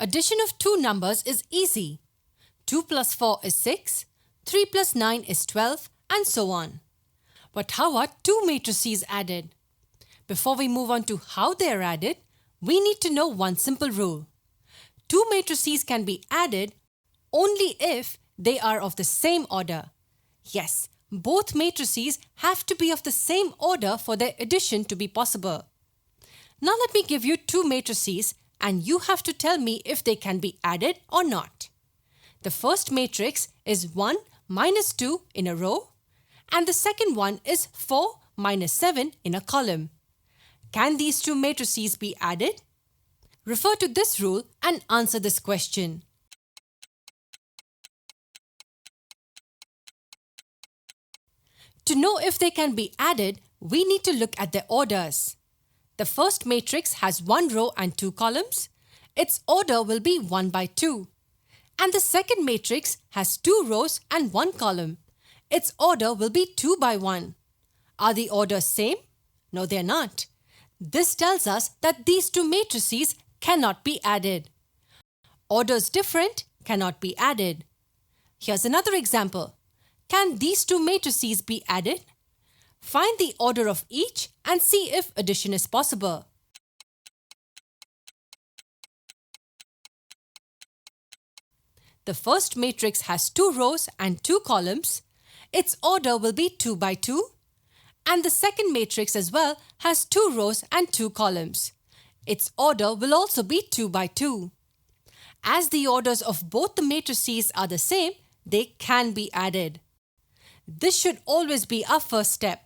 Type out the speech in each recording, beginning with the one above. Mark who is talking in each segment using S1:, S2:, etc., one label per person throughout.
S1: Addition of two numbers is easy. 2 plus 4 is 6, 3 plus 9 is 12, and so on. But how are two matrices added? Before we move on to how they are added, we need to know one simple rule. Two matrices can be added only if they are of the same order. Yes, both matrices have to be of the same order for their addition to be possible. Now let me give you two matrices and you have to tell me if they can be added or not. The first matrix is 1 minus 2 in a row and the second one is 4 minus 7 in a column. Can these two matrices be added? Refer to this rule and answer this question. To know if they can be added, we need to look at their orders. The first matrix has one row and two columns. Its order will be 1 by 2. And the second matrix has two rows and one column. Its order will be 2 by 1. Are the orders same? No, they are not. This tells us that these two matrices cannot be added. Orders different cannot be added. Here's another example. Can these two matrices be added? Find the order of each and see if addition is possible. The first matrix has two rows and two columns. Its order will be 2 by 2. And the second matrix as well has two rows and two columns. Its order will also be 2 by 2. As the orders of both the matrices are the same, they can be added. This should always be our first step.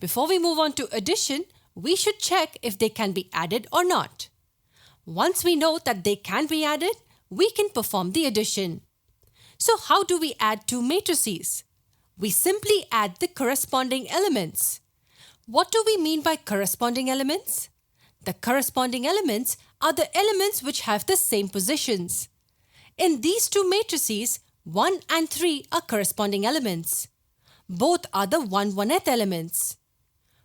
S1: Before we move on to addition, we should check if they can be added or not. Once we know that they can be added, we can perform the addition. So how do we add two matrices? We simply add the corresponding elements. What do we mean by corresponding elements? The corresponding elements are the elements which have the same positions. In these two matrices, 1 and 3 are corresponding elements. Both are the 1/1th elements.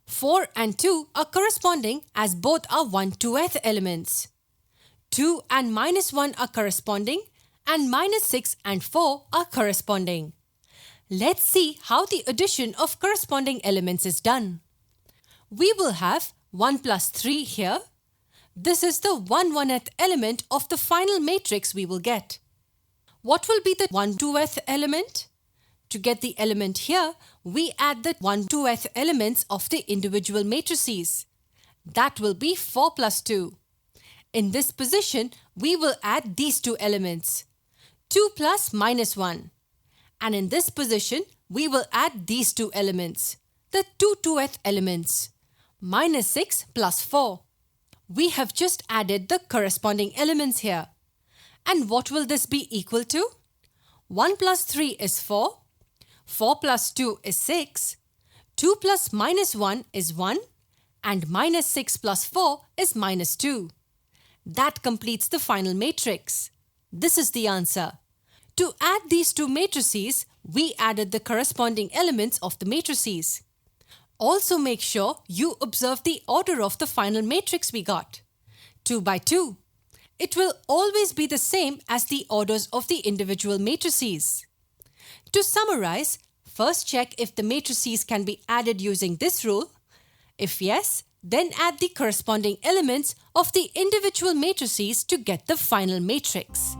S1: 4 and 2 are corresponding as both are 1/2th elements. 2 and -1 are corresponding and -6 and 4 are corresponding. Let's see how the addition of corresponding elements is done. We will have 1 plus 3 here. This is the 1/1th element of the final matrix we will get. What will be the 1/2th element? To get the element here, we add the 1/2th elements of the individual matrices. That will be 4 plus 2. In this position, we will add these two elements, 2 plus -1. And in this position, we will add these two elements, the 2/2th elements, -6 plus 4. We have just added the corresponding elements here. And what will this be equal to? 1 plus 3 is 4. 4 plus 2 is 6, 2 plus -1 is 1, and -6 plus 4 is -2. That completes the final matrix. This is the answer. To add these two matrices, we added the corresponding elements of the matrices. Also make sure you observe the order of the final matrix we got. 2 by 2. It will always be the same as the orders of the individual matrices. To summarize, first check if the matrices can be added using this rule. If yes, then add the corresponding elements of the individual matrices to get the final matrix.